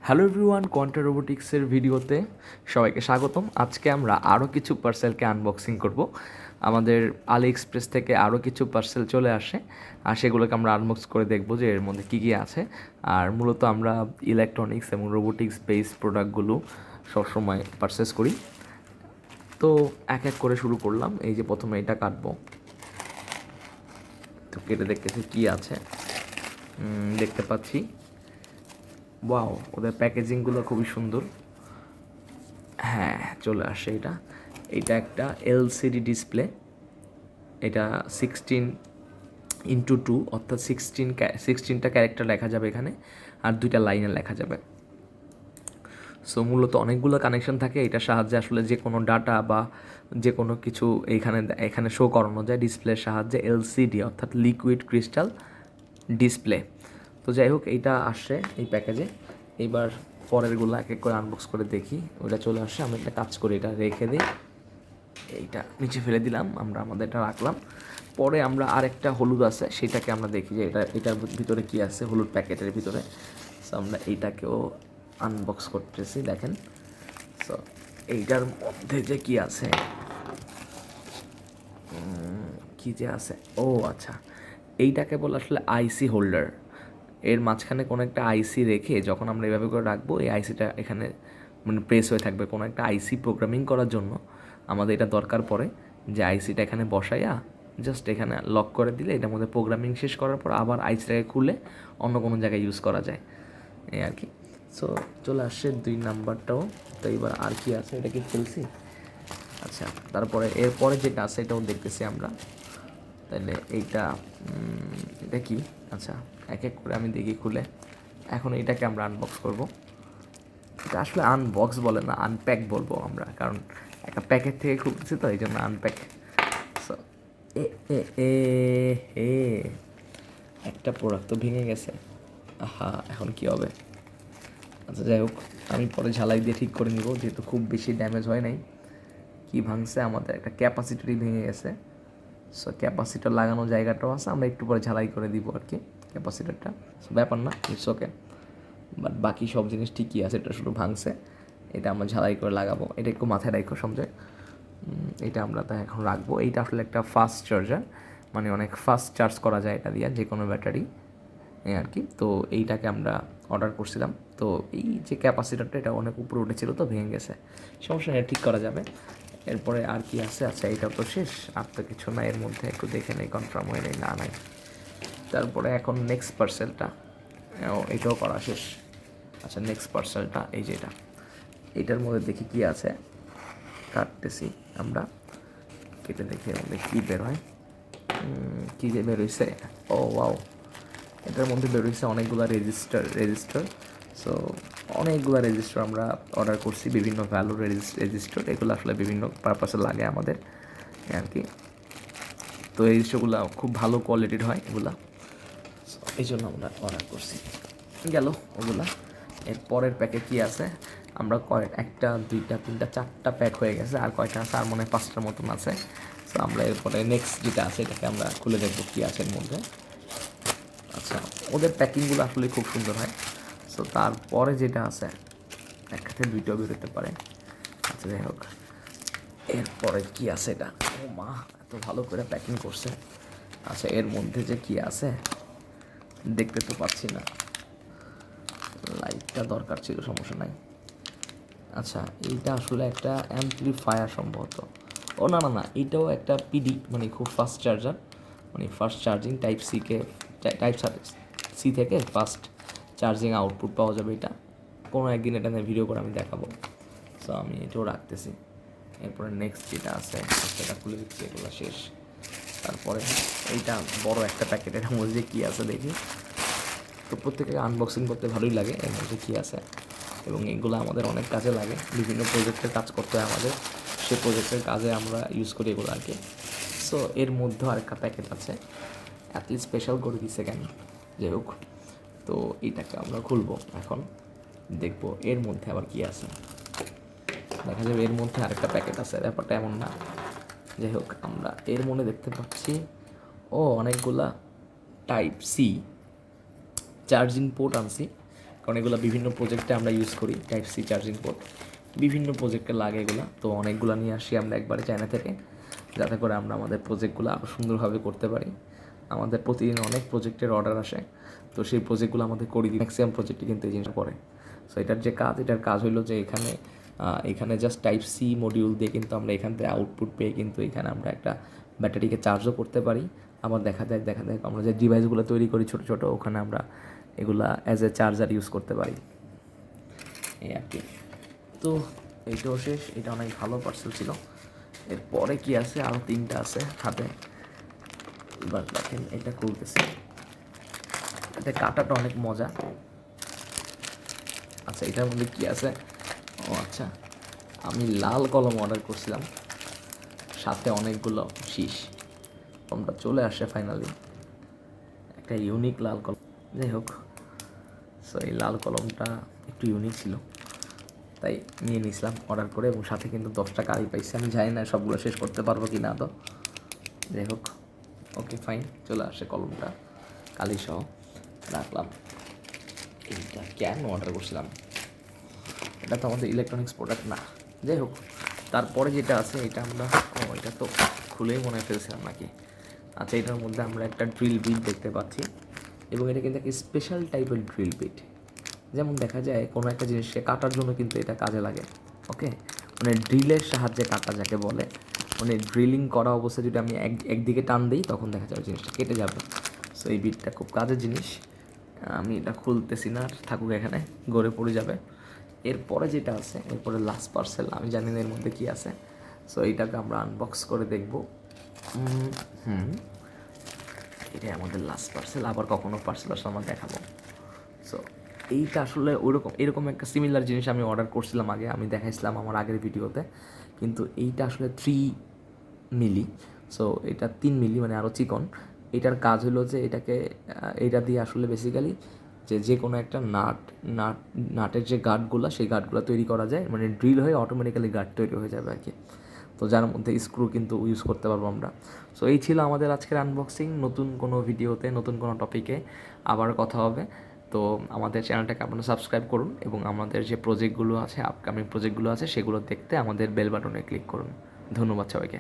Hello everyone, quanta রোবোটিক্সের ভিডিওতে সবাইকে স্বাগতম। আজকে আমরা আরও কিছু পার্সেলকে আনবক্সিং করব। আমাদের আলি এক্সপ্রেস থেকে আরও কিছু পার্সেল চলে আসে, আর সেগুলোকে আমরা আনবক্স করে দেখব যে এর মধ্যে কী কী আছে। আর মূলত আমরা ইলেকট্রনিক্স এবং রোবোটিক্স বেস প্রোডাক্টগুলো সবসময় পারচেস করি। তো এক এক করে শুরু করলাম। এই যে প্রথমে এটা কাটবো, তো কেটে দেখতেছি কী আছে। দেখতে পাচ্ছি, ওয়াও, ওদের প্যাকেজিংগুলো খুবই সুন্দর। হ্যাঁ, চলে আসে এটা। এটা একটা এলসিডি ডিসপ্লে। এটা 16x2, অর্থাৎ সিক্সটিনটা ক্যারেক্টার লেখা যাবে এখানে, আর 2টা লাইনে লেখা যাবে। সো মূলত অনেকগুলো কানেকশন থাকে। এটার সাহায্যে আসলে যে কোনো ডাটা বা যে কোনো কিছু এখানে শো করানো যায় ডিসপ্লের সাহায্যে। এলসিডি অর্থাৎ লিকুইড ক্রিস্টাল ডিসপ্লে। তো যাই হোক, এইটা আসছে এই প্যাকেজে। এইবার পরেরগুলো এক এক করে আনবক্স করে দেখি। ওইটা চলে আসছে, আমি একটা কাজ করি, এটা রেখে দিই। এইটা নিচে ফেলে দিলাম, আমরা আমাদেরটা রাখলাম। পরে আমরা আরেকটা হলুদ আছে, সেটাকে আমরা দেখি যে এটার ভিতরে কী আছে, হলুদ প্যাকেটের ভিতরে। সো আমরা এইটাকেও আনবক্স করতেছি, দেখেন। সো এইটার মধ্যে যে কী আছে, কী যে আছে, ও আচ্ছা, এইটাকে বলে আসলে আইসি হোল্ডার। এর মাঝখানে কোনো একটা আইসি রেখে যখন আমরা এভাবে করে রাখবো, এই আইসিটা এখানে মানে প্রেস হয়ে থাকবে। কোনো একটা আইসি প্রোগ্রামিং করার জন্য আমাদের এটা দরকার পড়ে, যে আইসিটা এখানে বসাইয়া জাস্ট এখানে লক করে দিলে এটার মধ্যে প্রোগ্রামিং শেষ করার পর আবার আইসিটাকে খুলে অন্য কোনো জায়গায় ইউজ করা যায়, এই আর কি। সো চলে আসছে 2 নাম্বারটাও। তো এবার আর কি আছে, এটা কি ফেলছি? আচ্ছা, তারপরে এরপরে যেটা আছে এটাও দেখতেছি আমরা। তাহলে এইটা এটা কি? আচ্ছা, এক এক করে আমি দেখি খুলে। এখন এইটাকে আমরা আনবক্স করব। এটা আসলে আনবক্স বলে না, আনপ্যাক বলবো আমরা, কারণ একটা প্যাকেট থেকে খুলছি তো, এই জন্য আনপ্যাক। সো এ এ এ এ একটা প্রোডাক্ট তো ভেঙে গেছে। আহা, এখন কি হবে? আচ্ছা যাই হোক, আমি পরে ঝালাই দিয়ে ঠিক করে নিব, যেহেতু খুব বেশি ড্যামেজ হয় নাই। কি ভাঙছে? আমাদের একটা ক্যাপাসিটারই ভেঙে গেছে। সো ক্যাপাসিটার লাগানো জায়গাটাও আছে, আমরা একটু পরে ঝালাই করে দিব আর কি ক্যাপাসিটারটা। সো ব্যাপার না, ইটস ওকে। বাট বাকি সব জিনিস ঠিকই আছে, এটা শুধু ভাঙছে। এটা আমরা ঝালাই করে লাগাবো, এটা একটু মাথায় রাখো সঞ্জয়। এটা আমরা তো এখন রাখবো। এইটা আসলে একটা ফাস্ট চার্জার, মানে অনেক ফাস্ট চার্জ করা যায় এটা দিয়ে, যে কোনো ব্যাটারি, এই আর কি। তো এইটাকে আমরা অর্ডার করছিলাম। তো এই যে ক্যাপাসিটারটা, এটা অনেক উপরে উঠেছিল তো ভেঙে গেছে, সমস্যা নেই, ঠিক করা যাবে। এরপরে আর কি আছে? আচ্ছা, এইটাও তো শেষ, আর তো কিছু না এর মধ্যে। একটু দেখে নেই, কনফার্ম হয়ে নেই, না নাই। তারপরে এখন নেক্সট পার্সেলটা, এটাও করা শেষ। আচ্ছা, নেক্সট পার্সেলটা এই যে এটা, এইটার মধ্যে দেখি কি আছে। কাটতেছি আমরা, কেটে দেখি এর মধ্যে কী বের হয়। কী যে বেরোইছে, ও ওয়াও, এটার মধ্যে বেরোইছে অনেকগুলো রেজিস্টার। সো অনেকগুলো রেজিস্টার আমরা অর্ডার করছি, বিভিন্ন ভ্যালুর রেজিস্টার। এগুলো আসলে বিভিন্ন পারপাসে লাগে আমাদের, আর কি। তো এই রেজিস্টারগুলো খুব ভালো কোয়ালিটির হয় এগুলা, এই জন্য আমরা অর্ডার করছি। গেল ওগুলা। এর পরের প্যাকে কী আছে, আমরা একটা, দুইটা, তিনটা, 4টা প্যাক হয়ে গেছে। আর কয়টা আছে? আর মনে হয় 5টার মতন আছে। সো আমরা এরপরে নেক্সট যেটা আছে এটাকে আমরা খুলে দেখবো কী আছে এর মধ্যে। আচ্ছা, ওদের প্যাকিংগুলো আসলে খুব সুন্দর হয়। সো তারপরে যেটা আছে, একসাথে 2টাও বেরোতে পারে। আচ্ছা যাই হোক, এরপরে কী আছে এটা? ও মা, এত ভালো করে প্যাকিং করছে। আচ্ছা, এর মধ্যে যে কী আছে দেখতে তো পাচ্ছি না, লাইটটা দরকার ছিল, সমস্যা নাই। আচ্ছা, এইটা আসলে একটা অ্যাম্পলিফায়ার সম্ভবত। ও না না না, এইটাও একটা পিডি, মানে খুব ফাস্ট চার্জার, মানে ফাস্ট চার্জিং। টাইপ সি থেকে ফাস্ট চার্জিং আউটপুট পাওয়া যাবে এটা। কোনো একদিন এটা নিয়ে ভিডিও করে আমি দেখাবো। সো আমি এটাও রাখতেছি। এরপরে নেক্সট যেটা আছে সেটা খুলে দিচ্ছি, এগুলো শেষ। তারপরে এইটা বড় একটা প্যাকেটের মধ্যে কী আছে দেখি। তো প্রত্যেকে আনবক্সিং করতে ভালোই লাগে, এর মধ্যে কী আছে। এবং এগুলো আমাদের অনেক কাজে লাগে, বিভিন্ন প্রজেক্টের কাজ করতে হয় আমাদের, সে প্রজেক্টের কাজে আমরা ইউজ করি এগুলো আর কি। সো এর মধ্যে আরেকটা প্যাকেট আছে, অ্যাটলিস্ট স্পেশাল করে দিচ্ছে কেন, যাই হোক। তো এইটাকে আমরা খুলবো এখন, দেখবো এর মধ্যে আবার কী আছে। দেখা যাবে এর মধ্যে আরেকটা প্যাকেট আছে, ব্যাপারটা এমন না। যাই হোক, আমরা এর মধ্যে দেখতে পাচ্ছি অনেকগুলা টাইপ সি চার্জিং পোর্ট আনছি, কারণ এগুলো বিভিন্ন প্রজেক্টে আমরা ইউজ করি, টাইপ সি চার্জিং পোর্ট বিভিন্ন প্রজেক্টে লাগে এগুলো। তো অনেকগুলো নিয়ে আসি আমরা একবারে চায়না থেকে, যাতে করে আমরা আমাদের প্রজেক্টগুলো আরও সুন্দরভাবে করতে পারি। আমাদের প্রতিদিন অনেক প্রজেক্টের অর্ডার আসে, তো সেই প্রজেক্টগুলো আমাদের করে দিই। ম্যাক্সিমাম প্রজেক্টে কিন্তু এই জিনিসটা পড়ে। সো এটার যে কাজ, এটার কাজ হলো যে এখানে জাস্ট টাইপ সি মডিউল দিয়ে কিন্তু আমরা এখান থেকে আউটপুট পেয়ে কিন্তু এখানে আমরা একটা ব্যাটারিকে চার্জও করতে পারি। আবার দেখা যায় আমরা যে ডিভাইসগুলো তৈরি করি ছোটো ছোটো, ওখানে আমরা এগুলা অ্যাজ এ চার্জার ইউজ করতে পারি, এই আর কি। তো এইটাও শেষ। এটা অনেক ভালো পার্সেল ছিল। এরপরে কি আছে, আরও 3টা আছে হাতে। এবার দেখেন এটা খুলতেছে, এটা কাটাটা অনেক মজা। আচ্ছা, এটার মধ্যে কী আছে? ও আচ্ছা, আমি লাল কলম অর্ডার করছিলাম, সাথে অনেকগুলো শীষ। কলমটা চলে আসে ফাইনালি, একটা ইউনিক লাল কলম। যাই হোক, সো এই লাল কলমটা একটু ইউনিক ছিল, তাই নিয়ে নিয়েছিলাম অর্ডার করে, এবং সাথে কিন্তু 10টা কালি পাইছি। আমি জানি না সবগুলো শেষ করতে পারবো কি না, তো যাই হোক, ওকে ফাইন। চলে আসে কলমটা কালি সহ, রাখলাম। এইটা কেন অর্ডার করছিলাম? এটা তো আমাদের ইলেকট্রনিক্স প্রোডাক্ট না। যাই হোক, তারপরে যেটা আছে এটা আমরা, এটা তো খুলেই মনে ফেলছিলাম নাকি। আচ্ছা, এটার মধ্যে আমরা একটা ড্রিল বিট দেখতে পাচ্ছি, এবং এটা কিন্তু একটা স্পেশাল টাইপের ড্রিল বিট। যেমন দেখা যায় কোনো একটা জিনিসকে কাটার জন্য কিন্তু এটা কাজে লাগে। ওকে, মানে ড্রিলের সাহায্যে কাটা যাকে বলে, মানে ড্রিলিং করা অবস্থায় যদি আমি একদিকে টান দিই, তখন দেখা যাবে জিনিসটা কেটে যাবে। সো এই বিটটা খুব কাজের জিনিস। আমি এটা খুলতেছি না, আর থাকুক এখানে, গড়ে পড়ে যাবে। এরপরে যেটা আছে, এরপরে লাস্ট পার্সেল, আমি জানি না এর মধ্যে কী আছে। সো এইটাকে আমরা আনবক্স করে দেখব। এটাই আমাদের লাস্ট পার্সেল। আবার কখনো পার্সেল আসলে আমরা দেখাবো। সো এইটা আসলে এরকম একটা সিমিলার জিনিস আমি অর্ডার করছিলাম আগে, আমি দেখাইছিলাম আমার আগের ভিডিওতে, কিন্তু এইটা আসলে 3 মিলি। সো এটা 3 মিলি, মানে আরও চিকন। এটার কাজ হলো যে এটা দিয়ে আসলে বেসিক্যালি যে কোনো একটা নাটের যে গার্ডগুলো, সেই গার্ডগুলো তৈরি করা যায়, মানে ড্রিল হয়ে অটোমেটিক্যালি গার্ড তৈরি হয়ে যাবে আর কি। তো যার মধ্যে স্ক্রু কিন্তু ইউজ করতে পারবো আমরা। সো এই ছিল আমাদের আজকের আনবক্সিং। নতুন কোনো ভিডিওতে, নতুন কোনো টপিকে আবার কথা হবে। তো আমাদের চ্যানেলটাকে আপনারা সাবস্ক্রাইব করুন, এবং আমাদের যে প্রজেক্টগুলো আছে, আপকামিং প্রজেক্টগুলো আছে, সেগুলো দেখতে আমাদের বেল বাটনে ক্লিক করুন। ধন্যবাদ সবাইকে।